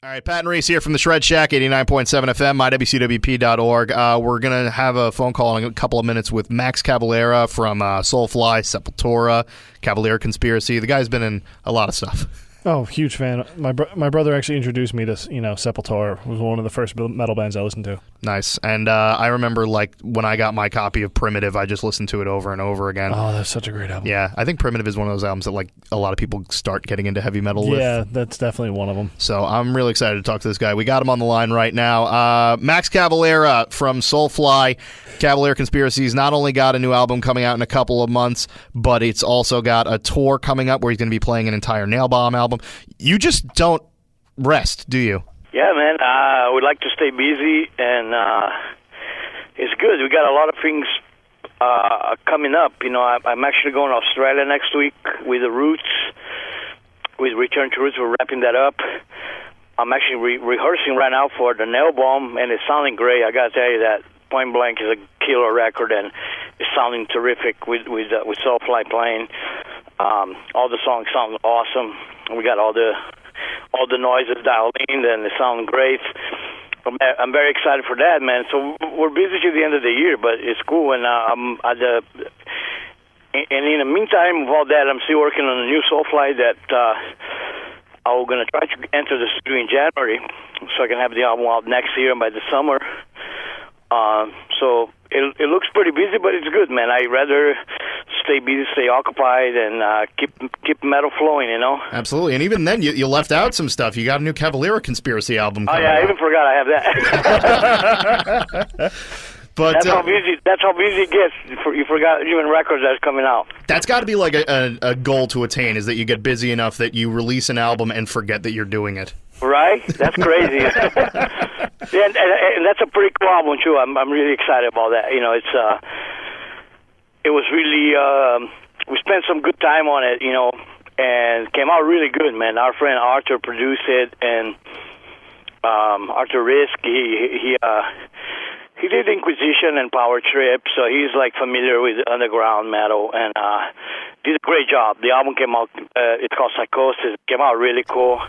All right, Pat and Reese here from the Shred Shack, 89.7 FM, mywcwp.org. We're going to have a phone call in a couple of minutes with Max Cavalera from Soulfly, Sepultura, Cavalera Conspiracy. The guy's been in a lot of stuff. Oh, huge fan. My brother actually introduced me to, Sepultura. It was one of the first metal bands I listened to. Nice. And I remember, when I got my copy of Primitive, I just listened to it over and over again. Oh, that's such a great album. Yeah, I think Primitive is one of those albums that, a lot of people start getting into heavy metal with. Yeah, that's definitely one of them. So I'm really excited to talk to this guy. We got him on the line right now. Max Cavalera from Soulfly, Cavalera Conspiracy's not only got a new album coming out in a couple of months, but it's also got a tour coming up where he's going to be playing an entire Nailbomb album. You just don't rest, do you? Yeah, man. We like to stay busy, and it's good. We got a lot of things coming up. I'm actually going to Australia next week with the Roots, with Return to Roots. We're wrapping that up. I'm actually rehearsing right now for the Nailbomb, and it's sounding great. I got to tell you that Point Blank is a killer record, and it's sounding terrific with Soulfly playing. All the songs sound awesome. We got all the noises dialed in, and it sounds great. I'm very excited for that, man. So we're busy to the end of the year, but it's cool. And and in the meantime of all that, I'm still working on a new Soulfly that I'm going to try to enter the studio in January, so I can have the album out next year by the summer. So it looks pretty busy, but it's good, man. I'd rather stay busy, stay occupied, and keep metal flowing, Absolutely. And even then, you left out some stuff. You got a new Cavalera Conspiracy album coming out. I even forgot I have that. But that's how busy it gets. You forgot even records that's coming out. That's got to be like a goal to attain, is that you get busy enough that you release an album and forget that you're doing it. Right? That's crazy. Yeah, and that's a pretty cool album too. I'm really excited about that. It was really we spent some good time on it, and came out really good, man. Our friend Arthur produced it, and Arthur Risk, he did Inquisition and Power Trip, so he's familiar with underground metal, and did a great job. The album came out. It's called Psychosis. It came out really cool.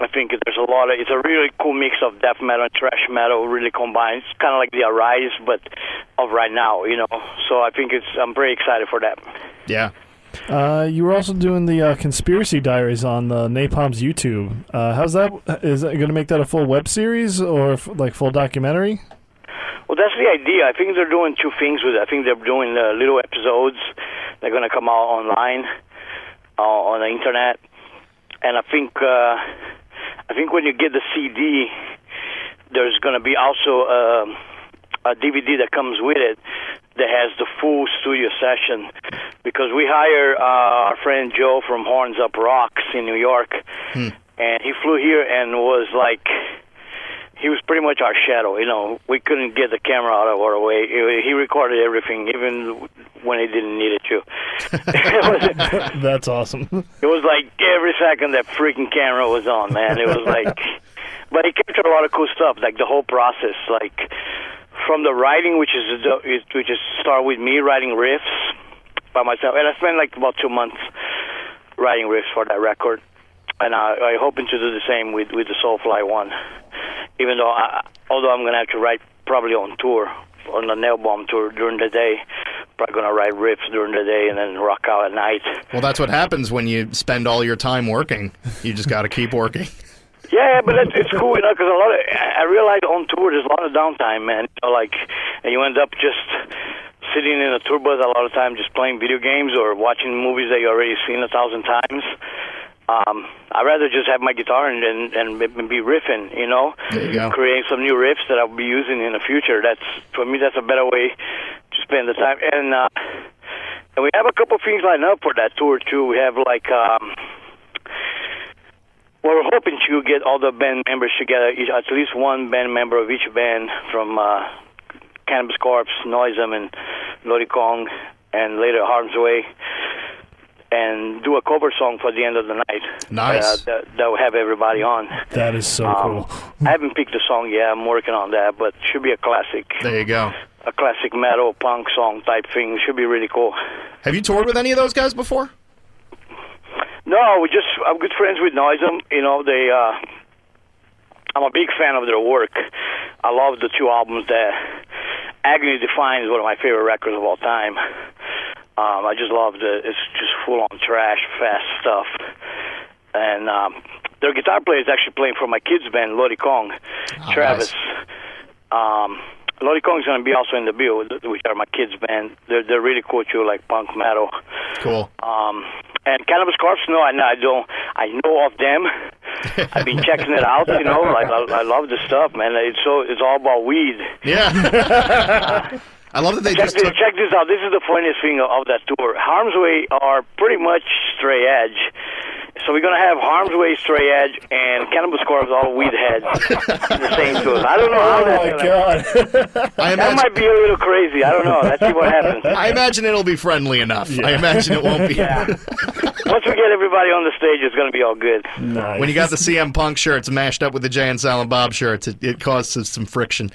I think it's a really cool mix of death metal and thrash metal, really combined. It's kind of like the Arise, but of right now, So I think I'm very excited for that. Yeah. You were also doing the Conspiracy Diaries on the Napalm's YouTube. How's that? Is it going to make that a full web series or full documentary? Well, that's the idea. I think they're doing two things with it. I think they're doing little episodes. They're going to come out online, on the internet, and I think when you get the CD, there's going to be also a DVD that comes with it that has the full studio session, because we hire our friend Joe from Horns Up Rocks in New York, and he flew here and he was pretty much our shadow. We couldn't get the camera out of our way. He recorded everything, even when he didn't need it to. That's awesome. It was every second that freaking camera was on, man. It was but he captured a lot of cool stuff, the whole process, from the writing, which is start with me writing riffs by myself, and I spent about 2 months writing riffs for that record, and I hoping to do the same with the Soulfly one. Even though, although I'm going to have to write probably on tour, on the Nailbomb tour during the day. Probably going to write riffs during the day and then rock out at night. Well, that's what happens when you spend all your time working. You just got to keep working. Yeah, but it's cool, because I realize on tour there's a lot of downtime, man. And you end up just sitting in a tour bus a lot of time, just playing video games or watching movies that you already seen 1,000 times. I'd rather just have my guitar and be riffing, There you go. Creating some new riffs that I'll be using in the future. For me, that's a better way to spend the time. And we have a couple of things lined up for that tour too. We have we're hoping to get all the band members together, at least one band member of each band, from Cannabis Corpse, Noisem, and Lodi Kong, and later Harm's Way, and do a cover song for the end of the night. Nice. That will have everybody on. That is so cool. I haven't picked the song yet. I'm working on that, but it should be a classic. There you go. A classic metal punk song type thing. Should be really cool. Have you toured with any of those guys before? No, I'm good friends with Nailbomb. You know, I'm a big fan of their work. I love the 2 albums that Agony Defined is one of my favorite records of all time. I just love it's just full-on trash, fast stuff. And their guitar player is actually playing for my kids' band, Lodi Kong, Travis. Nice. Lodi Kong is going to be also in the bill, which are my kids' band. They're really cool too, like punk metal. Cool. And Cannabis Corpse, no, I don't. I know of them. I've been checking it out. You know, like I love the stuff, man. It's all about weed. Yeah. I love that they check this out. This is the funniest thing of that tour. Harm's Way are pretty much straight edge. So we're going to have Harm's Way, Stray Edge, and Cannabis Corpse, all weed heads in the same tour. I don't know how that's going to... That might be a little crazy. I don't know. Let's see what happens. I imagine it'll be friendly enough. Yeah. I imagine it won't be. Yeah. Once we get everybody on the stage, it's going to be all good. Nice. When you got the CM Punk shirts mashed up with the Jay and Silent Bob shirts, it causes some friction.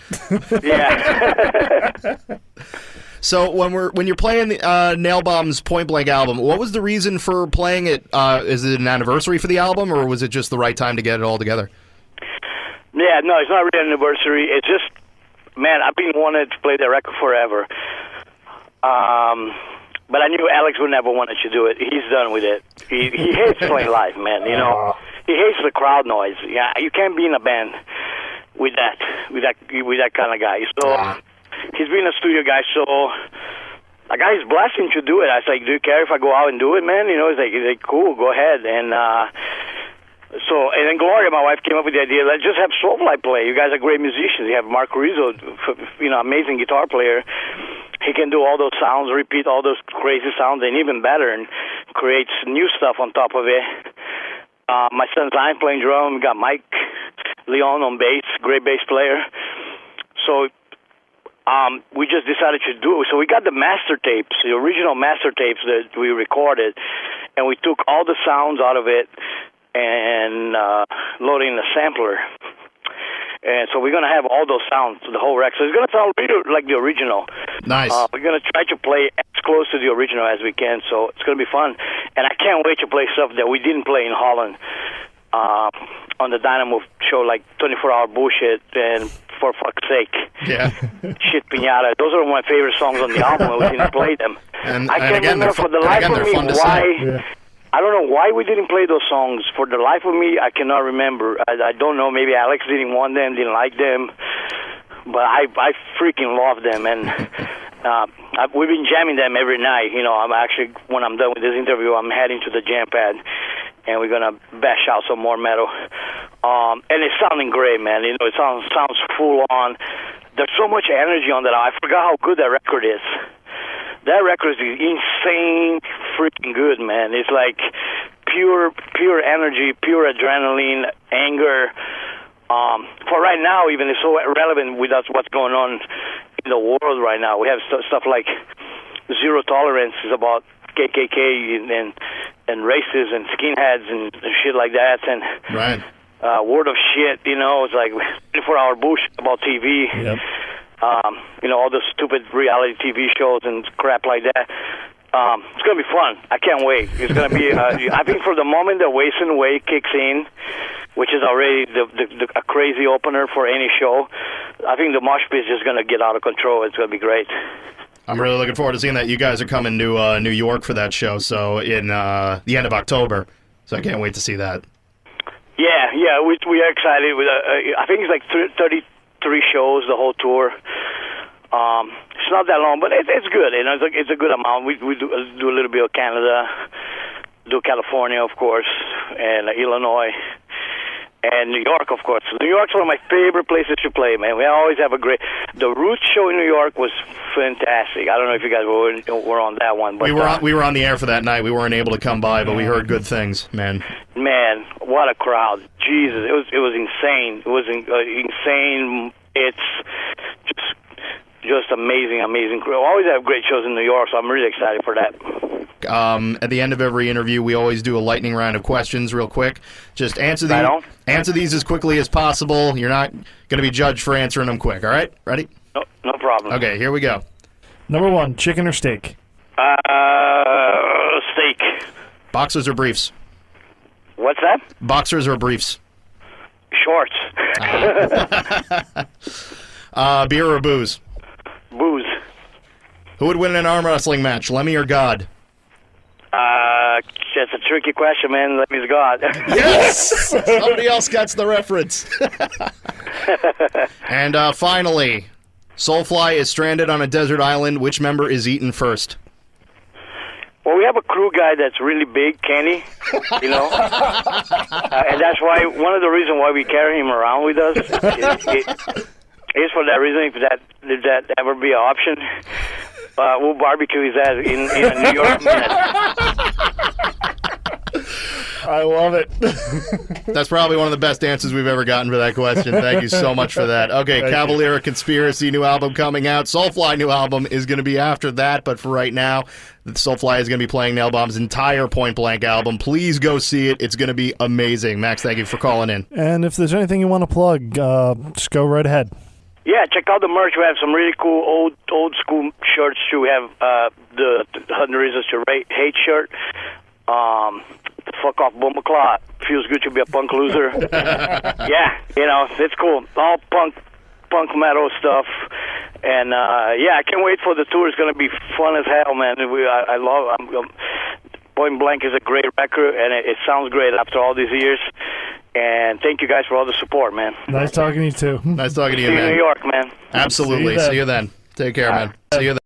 Yeah. So when you're playing Nailbomb's Point Blank album, what was the reason for playing it? Is it an anniversary for the album, or was it just the right time to get it all together? Yeah, no, it's not really an anniversary. It's just, man, I've been wanting to play that record forever. But I knew Alex would never wanted to do it. He's done with it. He hates playing live, man. You know, he hates the crowd noise. Yeah, you can't be in a band with that kind of guy. So. He's been a studio guy, so a guy is blessing to do it. I was like, do you care if I go out and do it, man? You know, he's like cool, go ahead. And then Gloria, my wife, came up with the idea, let's just have Soulfly play. You guys are great musicians. You have Mark Rizzo, amazing guitar player. He can do all those sounds, repeat all those crazy sounds, and even better, and creates new stuff on top of it. My son Zion playing drum. We got Mike Leon on bass, great bass player. So we just decided to do it. So we got the master tapes, the original master tapes that we recorded, and we took all the sounds out of it and loaded in the sampler. And so we're going to have all those sounds, the whole record. So it's going to sound really like the original. Nice. We're going to try to play as close to the original as we can, so it's going to be fun. And I can't wait to play stuff that we didn't play in Holland on the Dynamo show, like 24-Hour Bullshit and For Fuck's Sake. Yeah. Shit Pinata. Those are my favorite songs on the album, and we didn't play them. I can't remember for the life of me why... Yeah. I don't know why we didn't play those songs. For the life of me, I cannot remember. I don't know. Maybe Alex didn't want them, didn't like them. But I freaking love them. And we've been jamming them every night. You know, I'm actually, when I'm done with this interview, I'm heading to the jam pad. And we're going to bash out some more metal. And it's sounding great, man. You know, it sounds full on. There's so much energy on that. I forgot how good that record is. That record is insane freaking good, man. It's like pure energy, pure adrenaline, anger. For right now, even it's so relevant with us what's going on in the world right now. We have stuff like Zero Tolerance is about KKK and races and skinheads and shit like that. And right. Word of Shit, you know, it's like 24-hour bullshit about TV. Yep. You know, all the stupid reality TV shows and crap like that. It's going to be fun. I can't wait. It's going to be, I think for the moment the Waste and Way kicks in, which is already a crazy opener for any show, I think the mosh pit is just going to get out of control. It's going to be great. I'm really looking forward to seeing that. You guys are coming to New York for that show, so in the end of October. So I can't wait to see that. Yeah, we are excited. I think it's like 33 shows, the whole tour. It's not that long, but it's good. You know, it's a good amount. We do a little bit of Canada, do California, of course, and Illinois, and New York, of course. New York's one of my favorite places to play, man. We always have a great... The Roots show in New York was fantastic. I don't know if you guys were on that one. But, we were on the air for that night. We weren't able to come by, but we heard good things, man. Man, what a crowd. Jesus, it was insane. It was insane. It's just amazing crew. We always have great shows in New York, so I'm really excited for that. At the end of every interview, we always do a lightning round of questions real quick. Just answer these as quickly as possible. You're not going to be judged for answering them quick, all right? Ready? No problem. Okay, here we go. Number 1, chicken or steak? Steak. Boxers or briefs? What's that? Boxers or briefs? Shorts. Beer or booze? Booze. Who would win in an arm wrestling match, Lemmy or God? That's a tricky question, man. Lemmy's God. Yes! Somebody else gets the reference. And finally, Soulfly is stranded on a desert island. Which member is eaten first? Well, we have a crew guy that's really big, Kenny, you know, and that's why one of the reasons why we carry him around with us is for that reason. If that ever be an option, we'll barbecue his ass in a New York minute. I love it. That's probably one of the best answers we've ever gotten for that question. Thank you so much for that. Okay, Cavalera Conspiracy, new album coming out. Soulfly new album is going to be after that, but for right now, Soulfly is going to be playing Nailbomb's entire Point Blank album. Please go see it. It's going to be amazing. Max, thank you for calling in. And if there's anything you want to plug, just go right ahead. Yeah, check out the merch. We have some really cool old school shirts too. We have the 100 Reasons to Hate shirt. The fuck off Bumbleclaw. Feels good to be a punk loser. Yeah, you know, it's cool. All punk metal stuff. And yeah, I can't wait for the tour. It's going to be fun as hell, man. I love Point Blank is a great record, and it sounds great after all these years. And thank you guys for all the support, man. Nice talking to you, too. Nice talking to you, See you man. in New York, man. Absolutely. See you then. Take care, man. See you then.